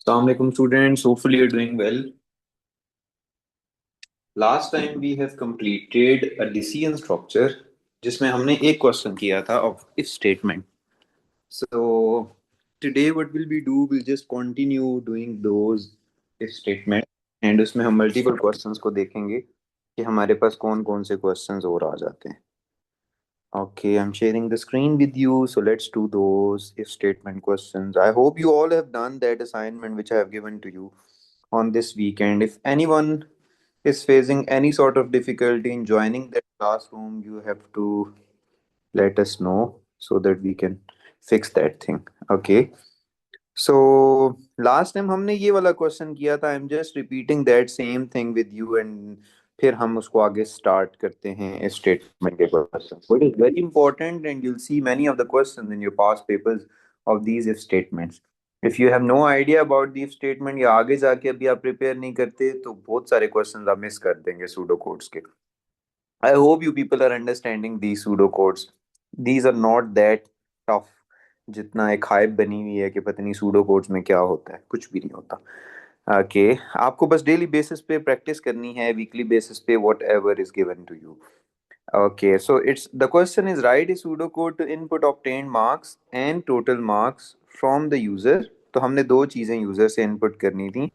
Assalamu alaikum students, hopefully you're doing well. Last time we have completed a decision structure जिसमें हमने एक question किया था of if statement. So today what will we do? We'll just continue doing those if statement and उसमें हम multiple questions को देखेंगे कि हमारे पास कौन कौन से questions और आ जाते हैं. Okay, I'm sharing the screen with you. So let's do those if statement questions. I hope you all have done that assignment which I have given to you on this weekend. If anyone is facing any sort of difficulty in joining that classroom, you have to let us know so that we can fix that thing. Okay. So last time हमने ये वाला question किया था. I'm just repeating that same thing with you and फिर हम उसको आगे start करते हैं स्टेटमेंट के question. So it is very important and you'll see many of the questions in your past papers of these if statements. If you have no idea about the if statement या आगे जाके अभी आप prepare नहीं करते तो बहुत सारे क्वेश्चंस आप मिस कर देंगे सूडो कोड्स के. I hope you people are understanding these pseudo codes. These are not that tough. जितना एक हाइप बनी हुई है कि पता नहीं सूडो कोड्स में क्या होता है, कुछ भी नहीं होता. ओके, आपको बस डेली बेसिस पे प्रैक्टिस करनी है, वीकली बेसिस पे whatever is given to you. Okay, so it's the question is write a pseudo code to input obtain marks and total marks from the user. तो हमने दो चीजें user से input करनी थी,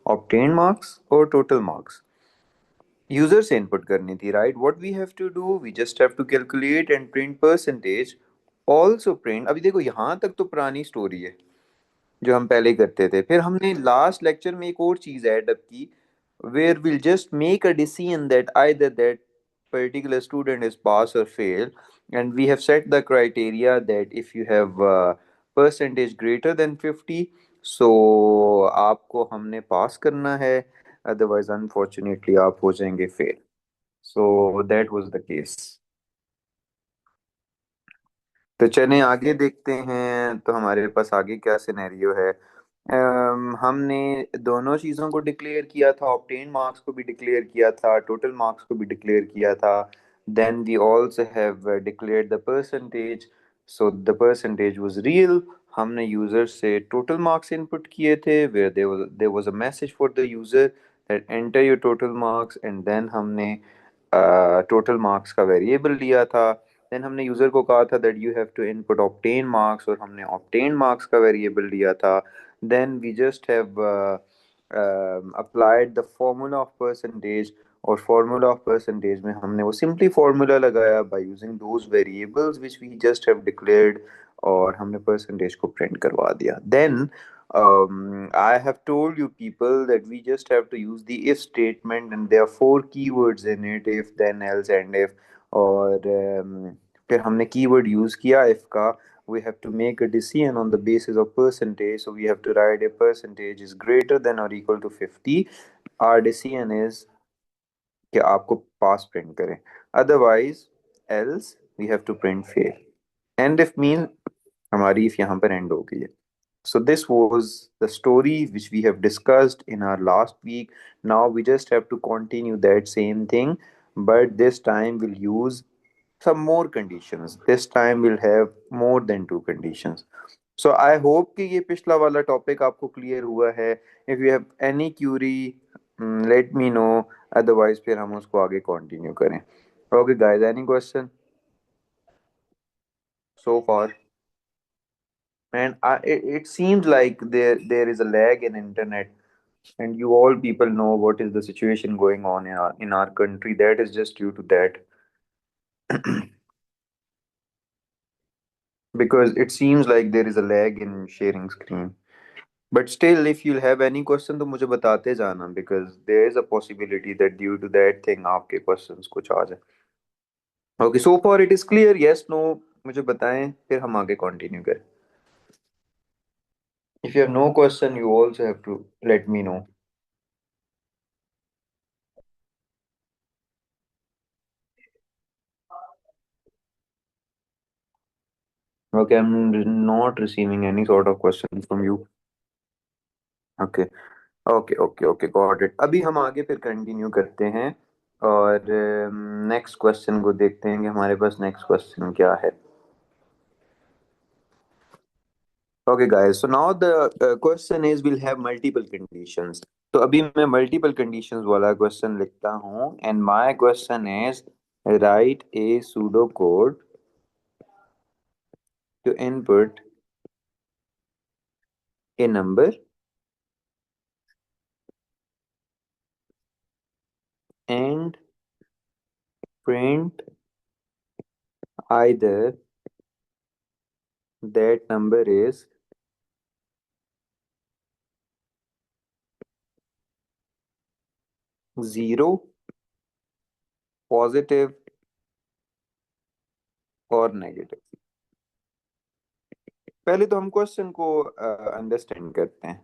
ऑब्टेन मार्क्स और total marks. User से input करनी थी, right. What we have to do, we just have to calculate and print percentage. Also print. अभी देखो यहाँ तक तो पुरानी स्टोरी है जो हम पहले करते थे. फिर हमने लास्ट लेक्चर में एक और चीज ऐड अप की where we'll just make a decision that either that particular student is pass or fail, and we have set the criteria that if you have percentage greater than 50, so आपको हमने पास करना है, otherwise unfortunately आप हो जाएंगे fail. So that was the case. तो चलें आगे देखते हैं. तो हमारे पास आगे क्या सिनेरियो है. हमने दोनों चीज़ों को डिक्लेयर किया था, ऑब्टेन मार्क्स को भी डिक्लेयर किया था, टोटल मार्क्स को भी डिक्लेयर किया था. Then we also have declared the percentage. So the percentage was real. हमने यूज़र से टोटल मार्क्स इनपुट किए थे where there was a message for the user that enter your total marks, and then हमने total marks का variable लिया था. Then हमने user को कहा था that you have to input obtain marks, और हमने ऑब्टेन मार्क्स का वेरिएबल लिया था. Then we just have applied the formula of percentage, और फॉर्मूला ऑफ परसेंटेज में हमने वो सिंपली फॉर्मूला लगाया by using those variables which we just have declared, और हमने परसेंटेज को प्रिंट करवा दिया. Then I have told you people that we just have to use the if statement, and there are four keywords in it: if, then, else, and if. और फिर हमने keyword use किया if का. we have to make a decision on the basis of percentage, so we have to write a percentage is greater than or equal to 50. our decision is कि आपको pass print करें, otherwise else we have to print fail. End if mean हमारी if यहाँ पर and हो गई है. So this was the story which we have discussed in our last week. Now we just have to continue that same thing, but this time we'll use some more conditions. This time we'll have more than two conditions. So I hope कि ये पिछला वाला topic आपको clear हुआ है. If you have any query, let me know. Otherwise फिर हम उसको आगे कंटिन्यू करें. Okay guys, any question so far? And it seems like there is a lag in internet, and you all people know what is the situation going on in our country. That is just due to that. Because it seems like there is a lag in sharing screen. But still, if you'll have any question तो मुझे बताते जाना, because there is a possibility that due to that thing आपके questions कुछ आ जाए. Okay, so far it is clear. Yes, no, मुझे बताएं फिर हम आगे continue करें. If you have no question, you also have to let me know. Okay, I'm not receiving any sort of question from you. Okay, okay, okay, okay, got it. अभी हम आगे फिर कंटिन्यू करते हैं और नेक्स्ट क्वेश्चन को देखते हैं कि हमारे पास नेक्स्ट क्वेश्चन क्या है. Okay guys, so now the question is we'll have multiple conditions. तो अभी मैं multiple conditions वाला question लिखता हूँ and my question is write a pseudo code to input a number and print either that number is 0, positive और negative. पहले तो हम क्वेश्चन को अंडरस्टैंड करते हैं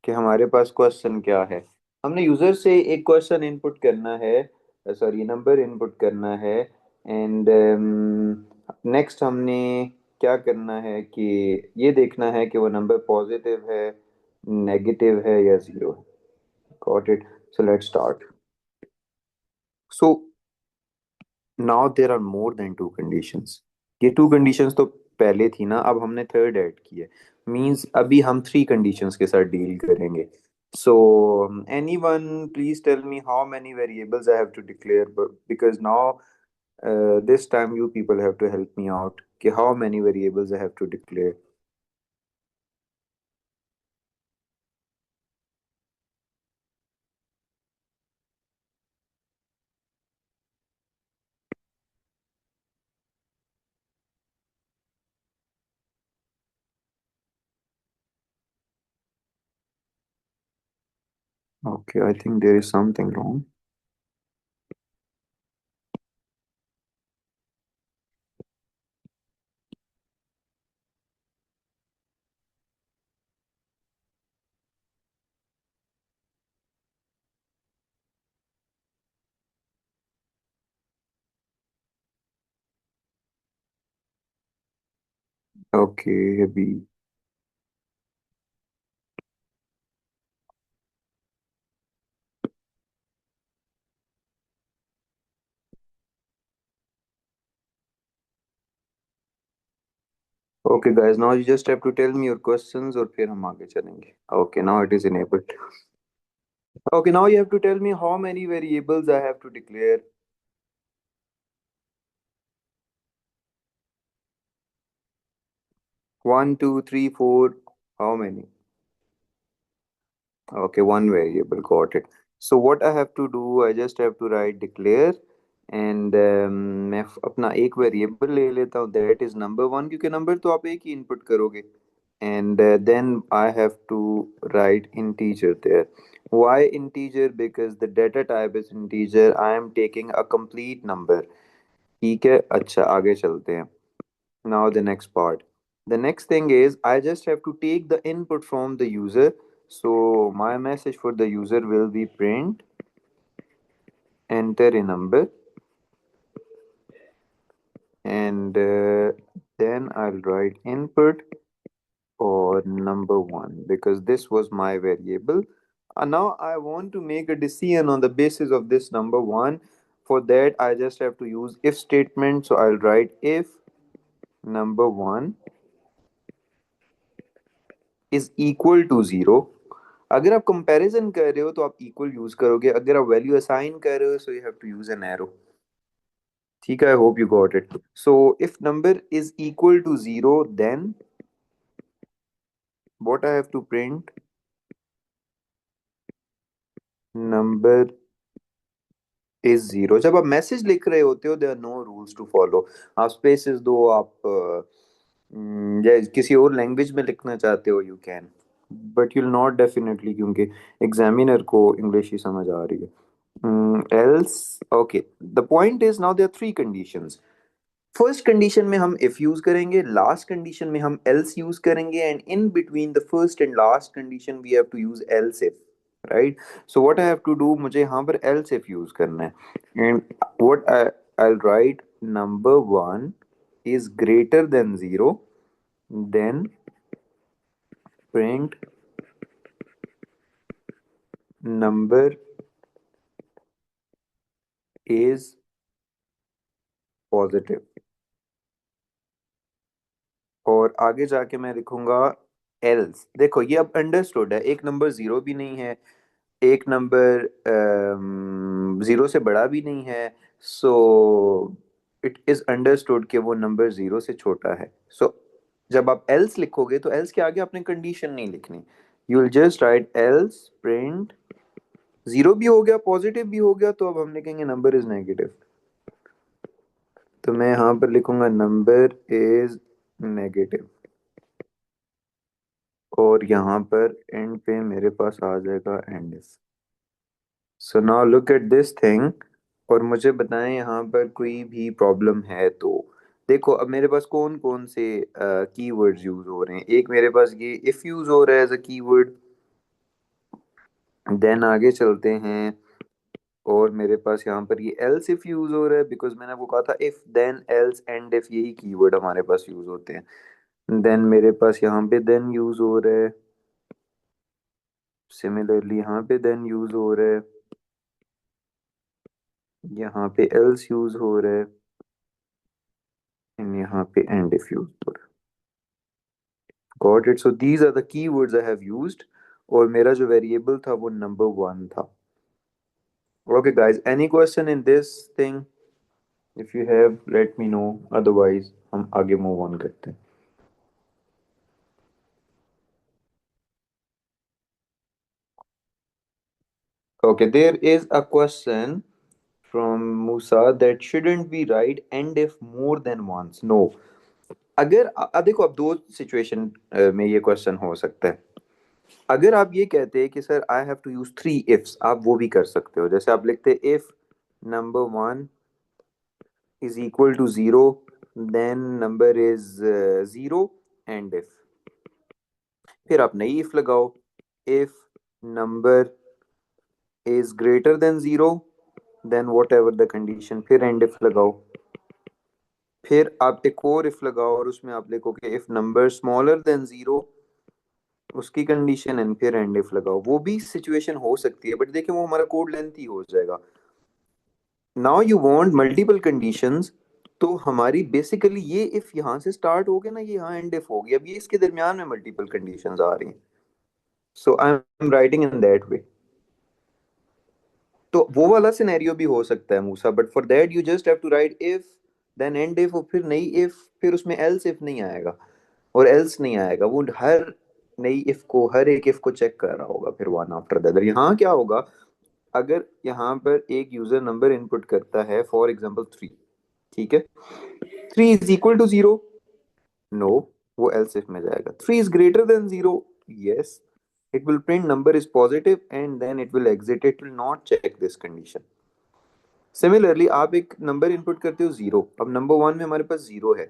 कि हमारे पास क्वेश्चन क्या है। हमने यूजर से एक क्वेश्चन इनपुट करना है, सॉरी नंबर इनपुट करना है एंड नेक्स्ट हमने क्या करना है कि ये देखना है कि वो नंबर पॉजिटिव है, नेगेटिव है या जीरो है। Got it. So let's start. So now there are more than two conditions. ये टू कंडीशंस तो पहले थी ना, अब हमने थर्ड ऐड की है। मींस अभी हम थ्री कंडीशंस के साथ डील करेंगे। So anyone please tell me how many variables I have to declare, because now this time you people have to help me out कि how many variables I have to declare. Okay, I think there is something wrong. Okay, अभी okay guys, now you just have to tell me your questions और फिर हम आगे चलेंगे। Okay, now it is enabled. Okay, now you have to tell me how many variables I have to declare. One, two, three, four. How many? Okay, one variable. Got it. So what I have to do, I just have to write declare and मैं अपना एक variable ले लेता हूँ, that is number one, क्योंकि number तो आप एक ही इनपुट करोगे। And then I have to write integer there. Why integer? Because the data type is integer. I am taking a complete number. ठीक है, अच्छा आगे चलते हैं। Now the next part. The next thing is I just have to take the input from the user. So my message for the user will be print enter a number and then I'll write input or number one because this was my variable. Now I want to make a decision on the basis of this number one. For that I just have to use if statement. So I'll write if number one is equal to zero. अगर आप comparison कर रहे हो तो आप equal use करोगे, अगर आप वैल्यू असाइन कर रहे हो so you have to use an arrow. ठीक है, I hope you got it. So if number is equal to zero then what I have to print number is zero. जब आप मैसेज लिख रहे होते हो there are no rules to follow. आप spaces दो, आप या किसी और लैंग्वेज में लिखना चाहते हो you can, but you'll not definitely, क्योंकि एग्जामिनर को इंग्लिश ही समझ आ रही है। else okay, the point is now there are three conditions. First condition में हम if यूज करेंगे, लास्ट कंडीशन में हम else यूज करेंगे and in between the first and last condition we have to use else if, right. So what I have to do, मुझे यहाँ पर else if use करना है and what I'll write number one is greater than zero, then print number is positive और आगे जाके मैं लिखूंगा एल्स। देखो ये अब अंडरस्टूड है, एक नंबर जीरो भी नहीं है, एक नंबर जीरो से बड़ा भी नहीं है। सो इट इज अंडरस्टूड कि वो नंबर जीरो से छोटा है। सो जब आप एल्स लिखोगे तो एल्स के आगे आपने कंडीशन नहीं लिखनी। You will just right else print, zero भी हो गया पॉजिटिव भी हो गया तो अब हम लिखेंगे नंबर इज नेगेटिव। तो मैं यहाँ पर लिखूंगा नंबर इज नेगेटिव, और यहाँ पर एंड पे मेरे पास आ जाएगा and if. So now look at this thing, और मुझे बताएं यहाँ पर कोई भी प्रॉब्लम है तो। देखो अब मेरे पास कौन कौन से कीवर्ड्स यूज हो रहे हैं। एक मेरे पास ये इफ यूज हो रहा है एज अ कीवर्ड, देन आगे चलते हैं और मेरे पास यहाँ पर ये एल्स इफ यूज हो रहा है, बिकॉज मैंने आपको कहा था if then else end if यही कीवर्ड हमारे पास यूज होते हैं। देन मेरे पास यहाँ पे देन यूज हो रहा है, सिमिलरली यहाँ पे देन यूज हो रहा है, यहाँ पे एल्स यूज हो रहा है, एंड यहाँ पे एंड इफ यूज हो रहा है। Got it? So these are the keywords I have used, और मेरा जो वेरिएबल था वो नंबर वन था। Okay guys, any question in this thing? If you have let me know, otherwise हम आगे मूव ऑन करते हैं। Okay, there is a question from Musa that shouldn't we write and if more than once? No. अगर देखो अब दो situation में ये क्वेश्चन हो सकता है। अगर आप ये कहते हैं कि sir I have to use three ifs, आप वो भी कर सकते हो। जैसे आप लिखते हैं if number one is equal to zero, then number is zero end if. फिर आप नई इफ लगाओ, if number is greater than zero, then whatever the condition, फिर एंड इफ लगाओ। फिर आप एक और इफ लगाओ और उसमें आप लिखोगे if number smaller than zero, उसकी कंडीशन एंड फिर एंड इफ लगाओ। वो भी सिचुएशन हो सकती है, बट देखिए वो हमारा कोड लेंथी हो जाएगा। Now you want multiple conditions, तो हमारी बेसिकली ये इफ यहाँ से स्टार्ट हो गया ना, ये यहाँ एंड इफ हो गया, अब ये इसके दरमियान में मल्टीपल कंडीशंस आ रही हैं। So I am writing in that way. तो वो वाला सिनेरियो भी हो सकता है Musa, but for that you just have to write if then end if, और फिर नई इफ, फिर उसमें एल्स इफ नहीं आएगा और एल्स नहीं आएगा। वो हर नई इफ को, हर एक इफ को चेक कर रहा होगा फिर वन आफ्टर द अदर। यहाँ क्या होगा, अगर यहाँ पर एक यूजर नंबर इनपुट करता है फॉर एग्जांपल थ्री, ठीक है, three is equal to zero, no, वो एल्स इफ में जाएगा। Three is greater than zero, yes, it will print number is positive and then it will exit, it will not check this condition. Similarly आप एक number input करते हो zero, अब number one में हमारे पास जीरो है,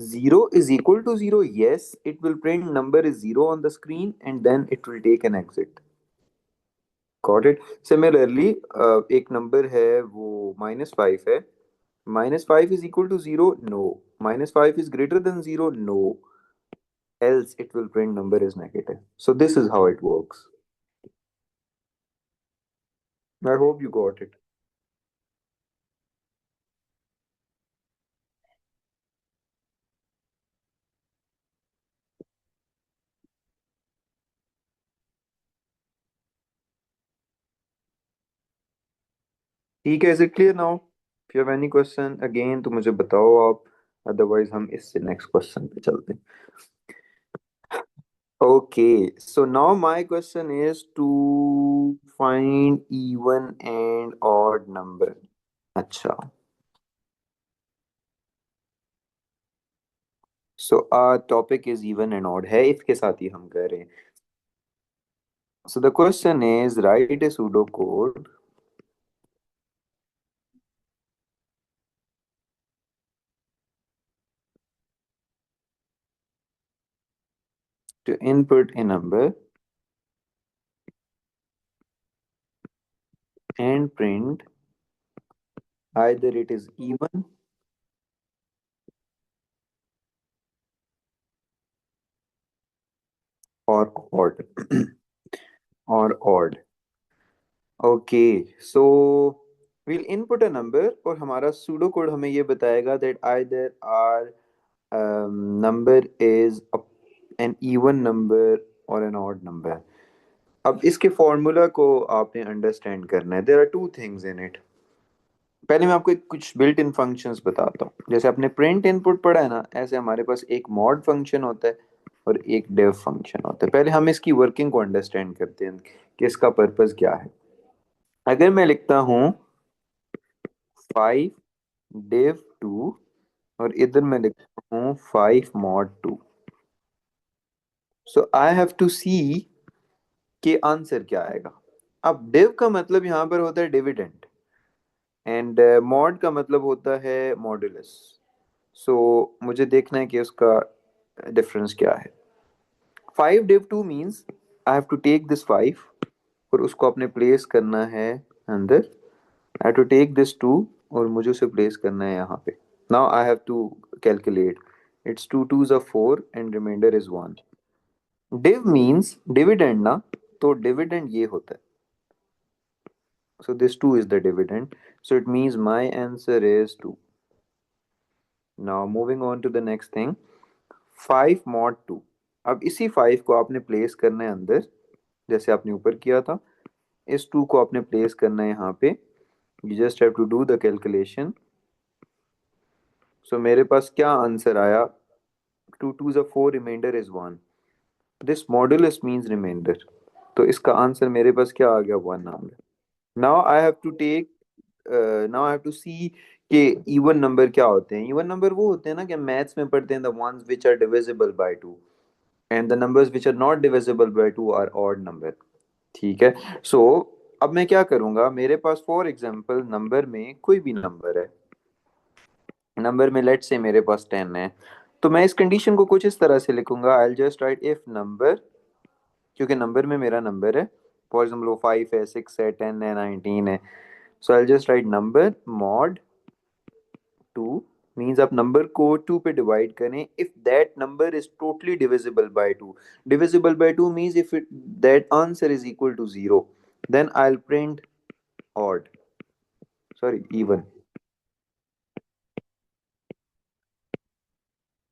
zero is equal to zero, yes, it will print number is zero on the screen and then it will take an exit. Got it? Similarly एक number है वो माइनस फाइव है, minus five is equal to zero, no, minus five is greater than zero, no, else it will print number is negative. So this is how it works. I hope you got it. ठीक है, is it clear now? If you have any question again तो मुझे बताओ आप, otherwise हम इससे next question पे चलते हैं। Okay, so now my question is to find even and odd number. अच्छा, so our topic is even and odd है, इसके साथ ही हम कर रहे हैं। So the question is write a pseudo code to input a number and print either it is even or odd. or odd. Okay, so we'll input a number और हमारा सूडो कोड हमें ये बताएगा that either are number is an even number or an odd number. अब इसके formula को आपने understand करना है. There are two things in it. पहले मैं आपको कुछ बिल्ट इन फंक्शंस बताता हूँ. जैसे आपने प्रिंट इनपुट पढ़ा है ना, ऐसे हमारे पास एक मॉड फंक्शन होता है और एक डेव फंक्शन होता है. पहले हम इसकी वर्किंग को अंडरस्टैंड करते हैं कि इसका पर्पस क्या है. अगर मैं लिखता हूँ 5 div 2 और इधर मैं लिखता हूँ 5 mod 2, so I have to see कि आंसर क्या आएगा. अब div का मतलब यहाँ पर होता है डिविडेंड एंड मॉड का मतलब होता है मॉड्यूलस. सो मुझे देखना है कि उसका डिफरेंस क्या है. 5 div 2 means I have to take this 5 और उसको अपने प्लेस करना है अंदर. I have to take this 2 और मुझे उसे प्लेस करना है यहाँ पे. Now I have to calculate. It's 2 2s are 4 and remainder is 1. Div means dividend ना, तो डिविडेंड ये होता है. So this 2 is the dividend. So it means my answer is 2. Now moving on to the next thing. 5 mod 2. अब इसी 5 को आपने place करना है अंदर, जैसे आपने ऊपर किया था. इस 2 को आपने प्लेस करना है यहाँ पे. You just have to do the calculation. So मेरे पास क्या आंसर आया? 2 2s are 4, remainder is 1. This modulus means remainder. तो इसका आंसर मेरे पास क्या आ गया? 1 आ गया. Now I have to take now I have to see कि इवन नंबर क्या होते हैं. इवन नंबर वो होते हैं ना कि मैथ्स में पढ़ते हैं, the ones which are divisible by 2 and the numbers which are not divisible by 2 are odd number. ठीक है. सो अब मैं क्या करूंगा, मेरे पास फॉर एग्जांपल नंबर में कोई भी नंबर है. नंबर में लेट्स से मेरे पास 10 है, तो मैं इस कंडीशन को कुछ इस तरह से लिखूंगा. आई will just right if number, क्योंकि नंबर में मेरा नंबर है. फॉर एग्जाम्पल वो 5 है, 6 है, 10 है, 19 है. So I just write number mod 2 means आप नंबर को 2 पे डिवाइड करें if that number is totally divisible by 2. Divisible by 2 means if it that answer is equal to 0, then I will print odd, sorry even.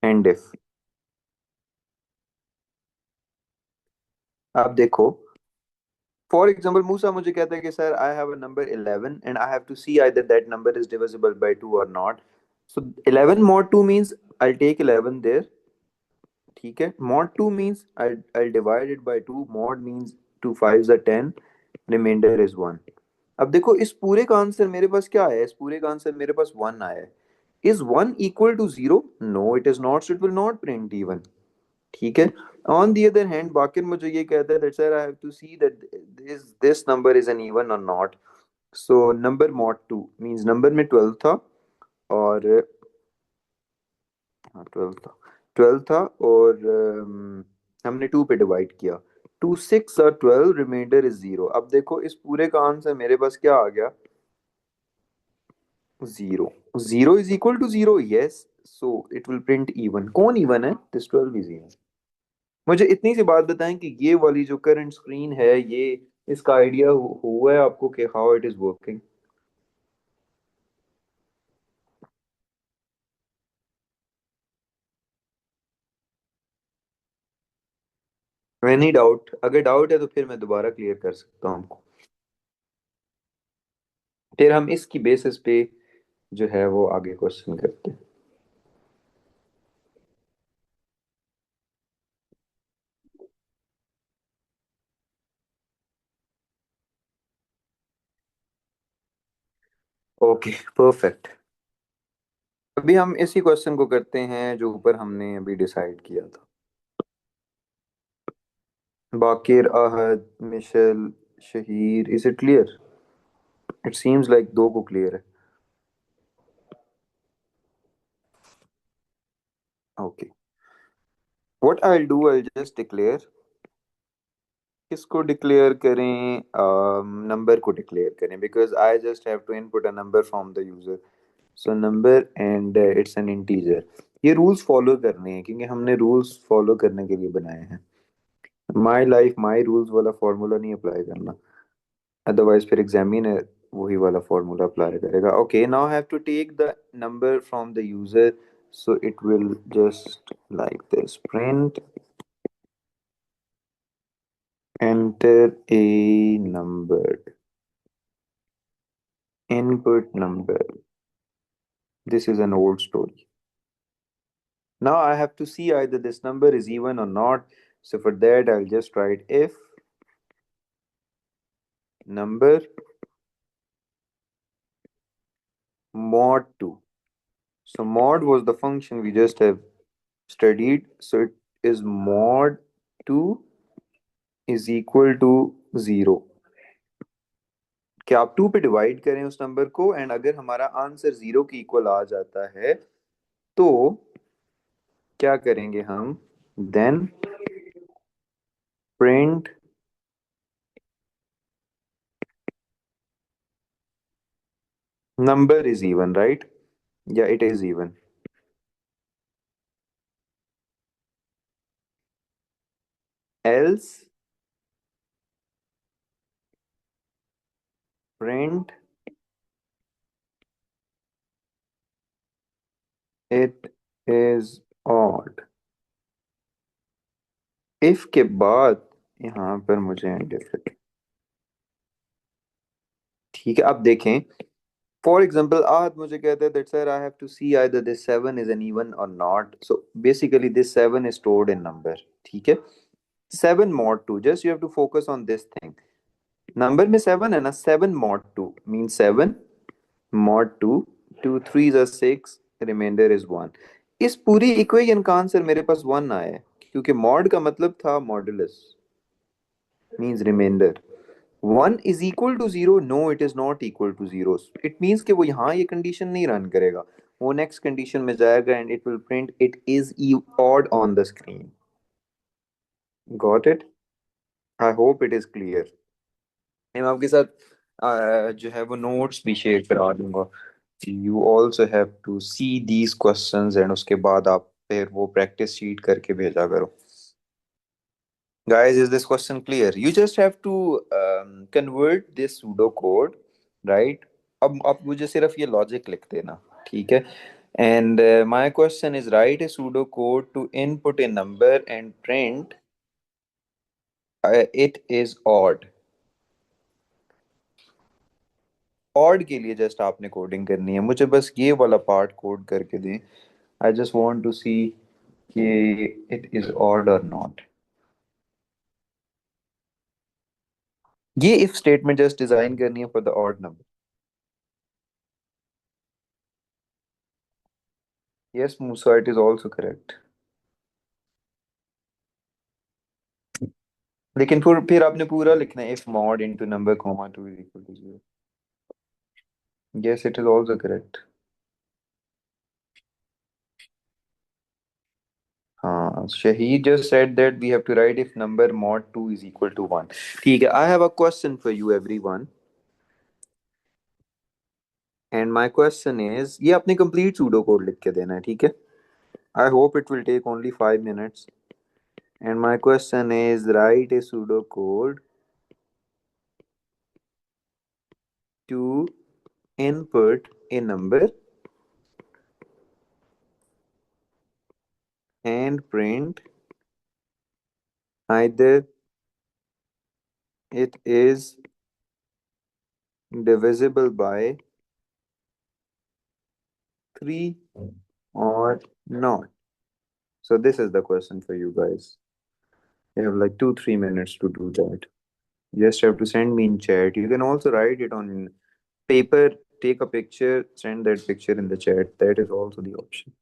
And if आप देखो, for example Musa मुझे कहता है कि sir I have a number 11 and I have to see either that number is divisible by 2 और not. So 11 mod 2 means I take 11 there. ठीक है. mod 2 means I divide it by 2. mod means 2 5s are 10, remainder is 1. अब देखो इस पूरे का answer मेरे पास क्या आया है. इस पूरे का आंसर मेरे पास 1 आया है. Is 1 equal to 0? No it is not. So it will not print even. ठीक है. On the other hand Baqir मुझे ये कहता है that sir I have to see that this number is an even और not. So number mod 2 means number में 12 था और हाँ 12 था. 12 था और हमने 2 पे डिवाइड किया. 2 6 और 12, रिमाइंडर इज 0. अब देखो इस पूरे का आंसर मेरे पास क्या आ गया? 0. 0 is equal to 0, yes. So it will print even. कौन इवन है? This 12 is even. मुझे इतनी सी बात बताएं कि ये वाली जो करंट स्क्रीन है, ये इसका आइडिया हुआ है आपको कि how it is working? Any doubt? अगर डाउट है तो फिर मैं दोबारा क्लियर कर सकता हूँ आपको. फिर हम इसकी बेसिस पे जो है वो आगे क्वेश्चन करते हैं. Okay perfect. अभी हम इसी क्वेश्चन को करते हैं जो ऊपर हमने अभी डिसाइड किया था. Baqir, Ahad, Michelle, Shaheer, is it clear? It seems like दो को क्लियर है. Okay. What I will do, I will just declare. किसको डिक्लेयर करें? नंबर को डिक्लेयर करें because I just have to input a number from the user. So number and it's an integer. ये rules follow करने हैं क्योंकि हमने rules follow करने के लिए बनाए हैं. माई लाइफ माई रूल्स वाला फॉर्मूला नहीं अप्लाई करना, अदरवाइज फिर एग्जामिनर वही वाला फॉर्मूला अप्लाई करेगा. Okay. Now I have to take the number from the user So it will just like this: print, enter a number, input number. This is an old story. Now I have to see either this number is even or not. So for that, I'll just write if number mod 2. So mod was the function we just have studied. So it is mod 2 is equal to 0. क्या आप 2 पे divide करें उस number को, and अगर हमारा answer 0 के equal आ जाता है तो क्या करेंगे हम? Then print number is even, right? या it is even. Else print it is odd. If के बाद यहाँ पर मुझे डिफरेंट. ठीक है, अब देखें. फॉर एग्जाम्पल आज मुझे कहते हैं that sir I have to see either this 7 is an even और not. So basically this 7 is stored in number. ठीक है. 7 mod 2, just you have to focus on this thing. Number में 7 है ना, 7 mod 2 mean 7 mod 2. 2 3 is 6, remainder is 1. इस पूरी equation का answer मेरे पास 1 आया है, क्योंकि मॉड का मतलब था modulus, means remainder. 1 is equal to 0. No, it is not equal to 0. It means कि वो यहाँ ये कंडीशन नहीं रन करेगा. वो नेक्स्ट कंडीशन में जाएगा and it will print it is odd on the screen. Got it? I hope it is clear. मैं आपके साथ जो है वो नोट्स भी शेयर करा दूंगा. You also have to see these questions and उसके बाद आप फिर वो प्रैक्टिस शीट करके भेजा करो. Guys, is this question clear? You just have to convert this pseudo code, right? अब आप मुझे सिर्फ ये लॉजिक लिख देना, ठीक है? And my question is, write a pseudo code to input a number and print it is odd. Odd के लिए जस्ट आपने कोडिंग करनी है, मुझे बस ये वाला पार्ट कोड करके दें. I just want to see कि इट इज ऑड और नॉट. ये इफ स्टेटमेंट जस्ट डिजाइन करनी है for the odd number. Yes Musa, it is also correct. लेकिन फिर आपने पूरा लिखना है, if mod into number comma 2 is equal to 0. Yes, it is also correct. हाँ, Shahid just said that we have to write if number mod 2 is equal to 1. ठीक है, I have a question for you everyone, and my question is, ये आपने complete pseudo code लिख के देना है, ठीक है? I hope it will take only 5 minutes. And my question is, write a pseudo code to input a number and print either it is divisible by 3 or not. So this is the question for you guys. You have like 2 3 minutes to do that. You just have to send me in chat. You can also write it on paper, take a picture, send that picture in the chat. That is also the option.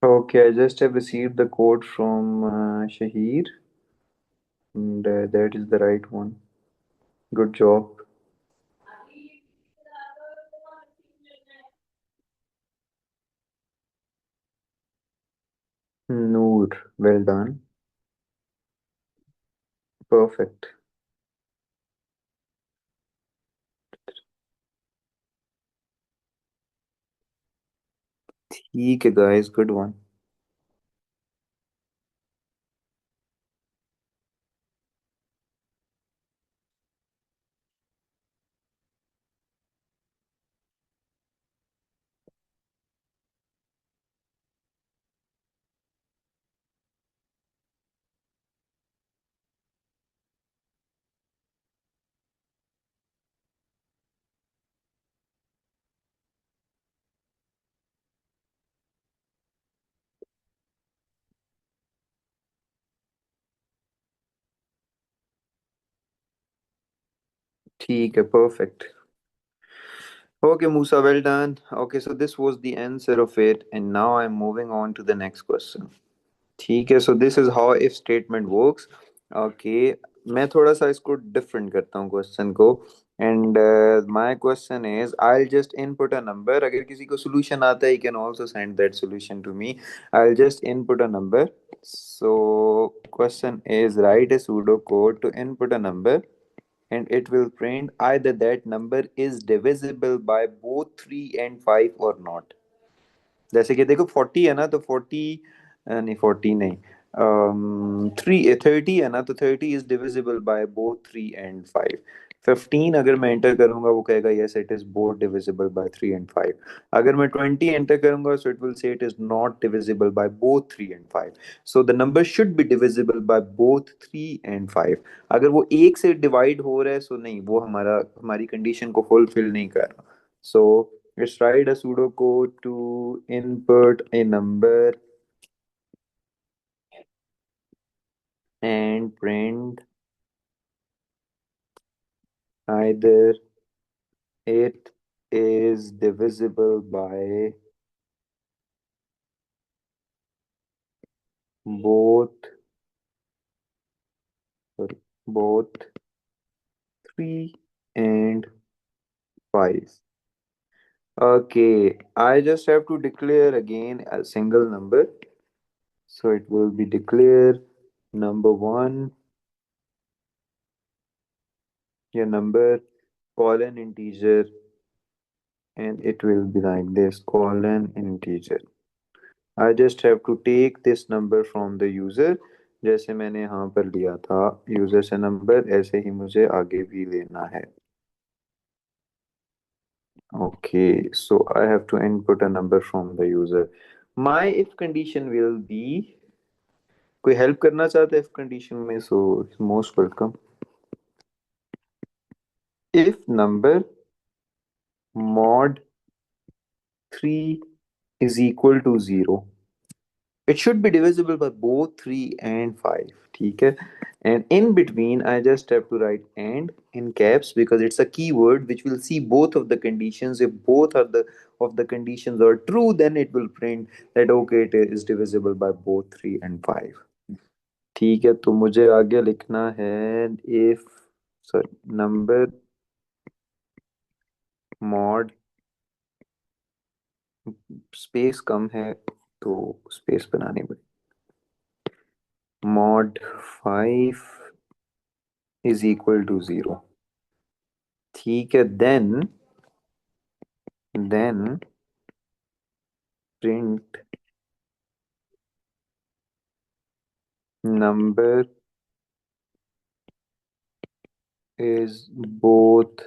Okay, I just have received the code from Shahir, and that is the right one. Good job. Noor, well done. Perfect. ठीक है guys, good one. ठीक है, perfect. Okay, Musa, well done. Okay, so this was the answer of it, and now I'm moving on to the next question. ठीक है, so this is how if statement works. Okay, मैं थोड़ा सा इसको different करता हूँ question को. And my question is, I'll just input a number. अगर किसी को solution आता है, you can also send that solution to me. I'll just input a number. So question is, write a pseudo code to input a number, and it will print either that number is divisible by both 3 and 5 or not. जैसे कि देखो 40 है ना, तो 40 नहीं, 40 नहीं, 30 है ना, तो 30 is divisible by both 3 and 5. 15 अगर मैं एंटर करूंगा, वो कहेगा yes it is both divisible by 3 and 5. अगर मैं 20 एंटर करूंगा, सो it will say it is not divisible by both 3 and 5. So the number should be divisible by both 3 and 5. अगर वो एक से डिवाइड हो रहा है, सो नहीं, वो हमारी कंडीशन को फुलफिल नहीं कर रहा. सो let's write a pseudocode to input a number and print either it is divisible by both sorry, both 3 and 5. Okay, I just have to declare again a single number. So it will be declare number 1, your number, colon integer, and it will be like this, colon integer. I just have to take this number from the user. जैसे मैंने यहाँ पर लिया था user से number, ऐसे ही मुझे आगे भी लेना है. Okay, so I have to input a number from the user. My if condition will be, कोई हेल्प करना चाहता है if condition में, so most welcome. If number mod 3 is equal to 0, it should be divisible by both 3 and 5. ठीक है. And in between, I just have to write and in caps because it's a keyword which will see both of the conditions. If both are the of the conditions are true, then it will print that okay, it is divisible by both 3 and 5. ठीक है, तो मुझे आगे लिखना है if sorry number mod, space कम है तो स्पेस बनानी पड़ेगी, mod 5 is equal to 0. ठीक है, then print number is both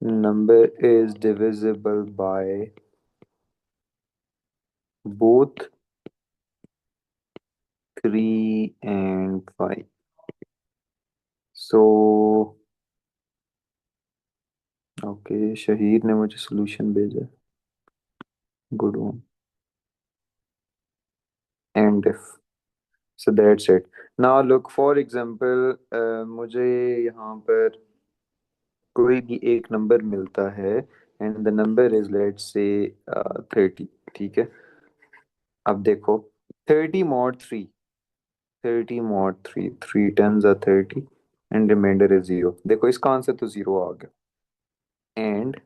number is divisible by both 3 and 5. So okay, शहीद ने मुझे solution भेजा. Good one. And if, so that's it. Now look, for example, मुझे यहाँ पर कोई भी एक नंबर मिलता है, and the number is let's say 30. ठीक है. अब देखो, 30 mod 3, 30 mod 3, 3 10 are 30 and remainder is 0। देखो इसका आंसर तो 0 आ गया। And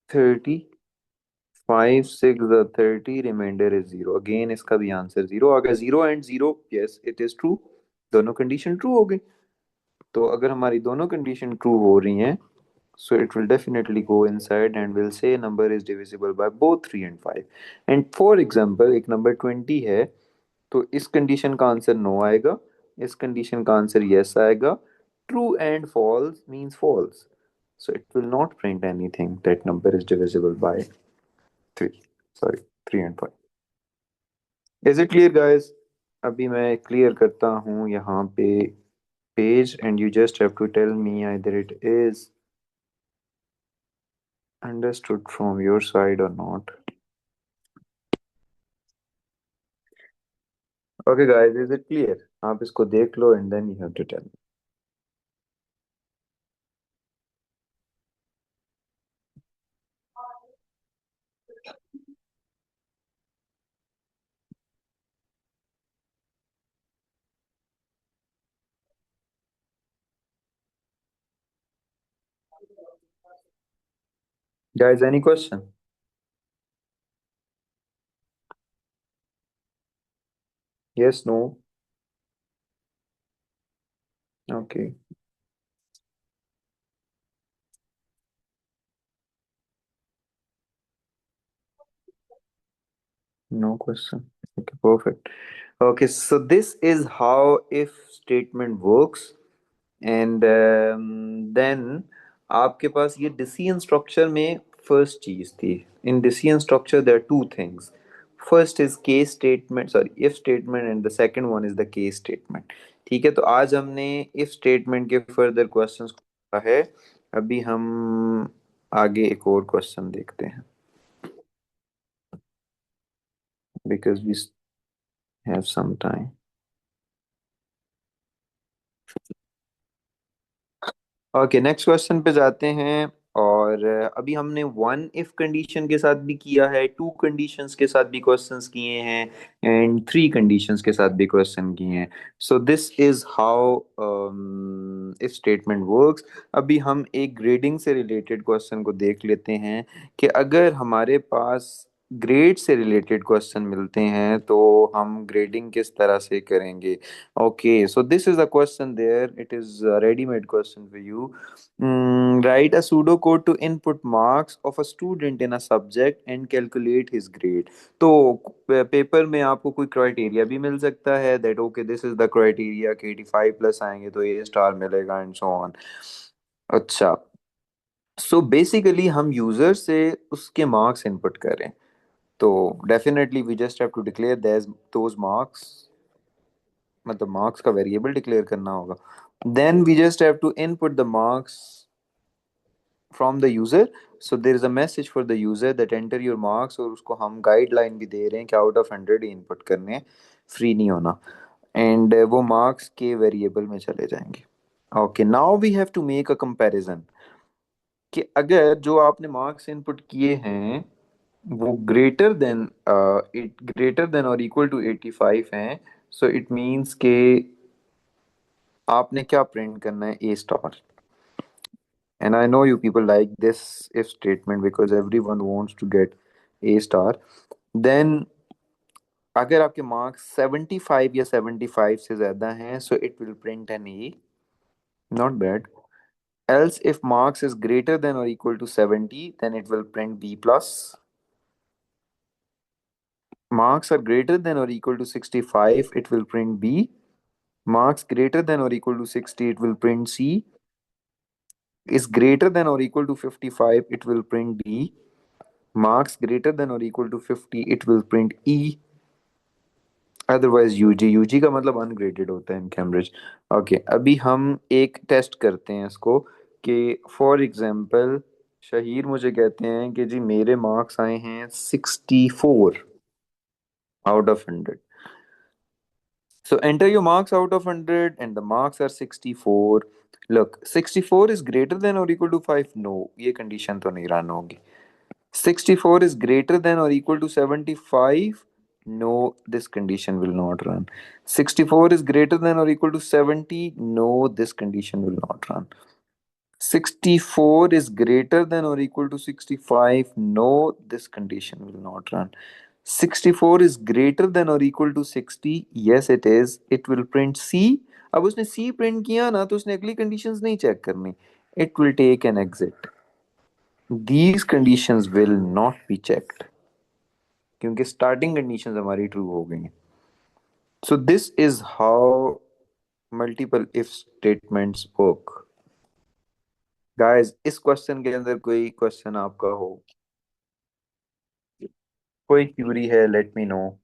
35 6 are 30, remainder is 0, again इसका भी आंसर 0 आ गया। 0 and 0, yes it is true, दोनों कंडीशन ट्रू हो गई। तो अगर हमारी दोनों कंडीशन ट्रू हो रही हैं, so it will definitely go inside and will say number is divisible by both 3 and 5। and for example एक नंबर 20 है, तो इस कंडीशन का आंसर नो आएगा, इस कंडीशन का आंसर यस आएगा। True and false means false, so it will not print anything that number is divisible by 3, sorry 3 and 5। is it clear guys? अभी मैं क्लियर करता हूँ यहाँ पे page, and you just have to tell me either it is understood from your side or not। Okay guys, is it clear? आप इसको देख लो and then you have to tell me। Guys, any question? Yes, no? Okay, no question। Okay, perfect। Okay, so this is how if statement works। And then आपके पास ये decision structure में first चीज थी। In decision structure there are two things. First is case statement, sorry if statement, and the second one is the case statement. ठीक है, तो आज हमने इफ स्टेटमेंट के फर्दर क्वेश्चंस को है। अभी हम आगे एक और क्वेश्चन देखते हैं, because we have some time. Okay, next question पे जाते हैं। और अभी हमने वन इफ कंडीशन के साथ भी किया है, टू कंडीशंस के साथ भी क्वेश्चंस किए हैं, एंड थ्री कंडीशंस के साथ भी क्वेश्चन किए हैं। So this is how if statement works. अभी हम एक ग्रेडिंग से रिलेटेड क्वेश्चन को देख लेते हैं कि अगर हमारे पास ग्रेड से रिलेटेड क्वेश्चन मिलते हैं तो हम ग्रेडिंग किस तरह से करेंगे। Okay, so this is a question there. It is a ready-made question for you। Write a pseudocode to input marks of a student in a subject and calculate his grade। तो paper में आपको कोई criteria भी मिल सकता है that okay this is the criteria कि 85 plus आएंगे तो ए स्टार मिलेगा एंड सो ऑन। अच्छा, सो बेसिकली हम यूजर से उसके मार्क्स इनपुट करें, तो definitely we just have to declare those marks, मतलब मार्क्स का वेरिएबल डिक्लेयर करना होगा। Then we just have to input the marks from the user. So there is a message for the user that enter your marks, और उसको हम guideline भी दे रहे हैं कि आउट ऑफ 100 ही इनपुट करने हैं, फ्री नहीं होना। एंड वो मार्क्स के वेरिएबल में चले जाएंगे। Okay, now we have to make a comparison कि अगर जो आपने मार्क्स इनपुट किए हैं वो ग्रेटर देन और इक्वल टू 85 हैं, सो इट मींस के आपने क्या प्रिंट करना है, a star. And I know you people like this if statement because everyone wants to get a star. Then अगर आपके मार्क्स 75 या 75 से ज्यादा हैं, so it will print an A, not bad. else if marks is greater than or equal to 70, then it will print b plus। marks are greater than or equal to 65, it will print b। marks greater than or equal to 60, it will print c। is greater than or equal to 55, it will print D। marks greater than or equal to 50, it will print E। Otherwise UG, UG का मतलब ungraded होता है in Cambridge. Okay, अभी हम एक test करते हैं इसको कि फॉर एग्जांपल शहीर मुझे कहते हैं कि जी मेरे मार्क्स आए हैं 64 out of 100। So enter your marks out of 100 and the marks are 64। Look, 64 is greater than or equal to 5? No, ये कंडीशन तो नहीं रन होगी। 64 is greater than or equal to 75. No, this condition will not run. 64 is greater than or equal to 70. No, this condition will not run. 64 is greater than or equal to 65. No, this condition will not run. 64 is greater than or equal to 60. Yes, it is. It will print C. अब उसने C print किया ना तो उसने अगली conditions नहीं check करनी. It will take an exit. These conditions will not be checked क्योंकि स्टार्टिंग कंडीशंस हमारी ट्रू हो गई हैं. So this is how multiple if statements work. Guys, इस क्वेश्चन के अंदर कोई क्वेश्चन आपका हो, कोई क्यूरी है, late me no.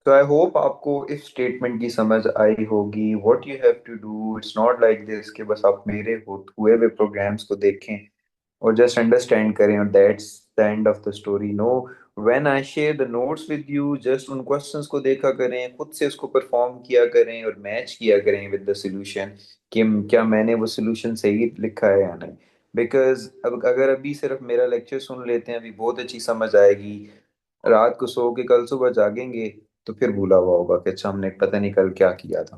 So I hope आपको इफ स्टेटमेंट की समझ आई होगी. What you have to do, it's not like this कि बस आप मेरे हुए हुए प्रोग्राम्स को देखें और just understand करें और that's the end of the story. No, when I share the notes with you, just उन questions को देखा करें, खुद से उसको परफॉर्म किया करें और मैच किया करें with the solution कि क्या मैंने वो solution सही लिखा है या नहीं. बिकॉज अब अगर अभी सिर्फ मेरा लेक्चर सुन लेते हैं, अभी बहुत अच्छी समझ आएगी, रात को सो के कल सुबह जागेंगे तो फिर भूला हुआ होगा कि अच्छा हमने पता नहीं कल क्या किया था.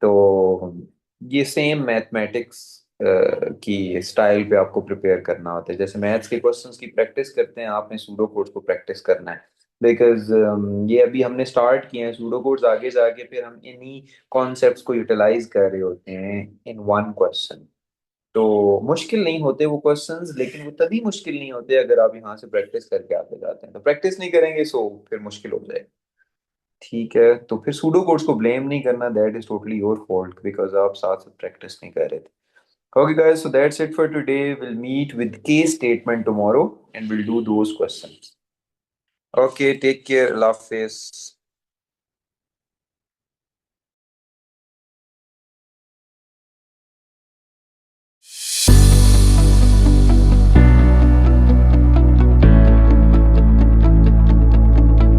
तो ये सेम मैथमेटिक्स की स्टाइल पे आपको प्रिपेयर करना होता है. जैसे मैथ्स के क्वेश्चंस की प्रैक्टिस करते हैं, आपने सूडो कोड्स को प्रैक्टिस करना है. बिकॉज ये अभी हमने स्टार्ट किए हैं सूडो कोड्स, आगे जाके फिर हम इन्हीं कॉन्सेप्ट्स को यूटिलाइज कर रहे होते हैं इन वन क्वेश्चन. तो मुश्किल नहीं होते वो क्वेश्चंस, लेकिन वो तभी मुश्किल नहीं होते अगर आप यहाँ से प्रैक्टिस करके आगे जाते हैं. तो प्रैक्टिस नहीं करेंगे सो फिर मुश्किल हो जाएगा. ठीक है, तो फिर सूडो कोड्स को ब्लेम नहीं करना, that is totally your fault because आप साथ साथ प्रैक्टिस नहीं कर रहे थे. Okay, guys, so that's it for today. We'll meet with case statement tomorrow and we'll do those questions. Okay, take care. Allah Hafiz.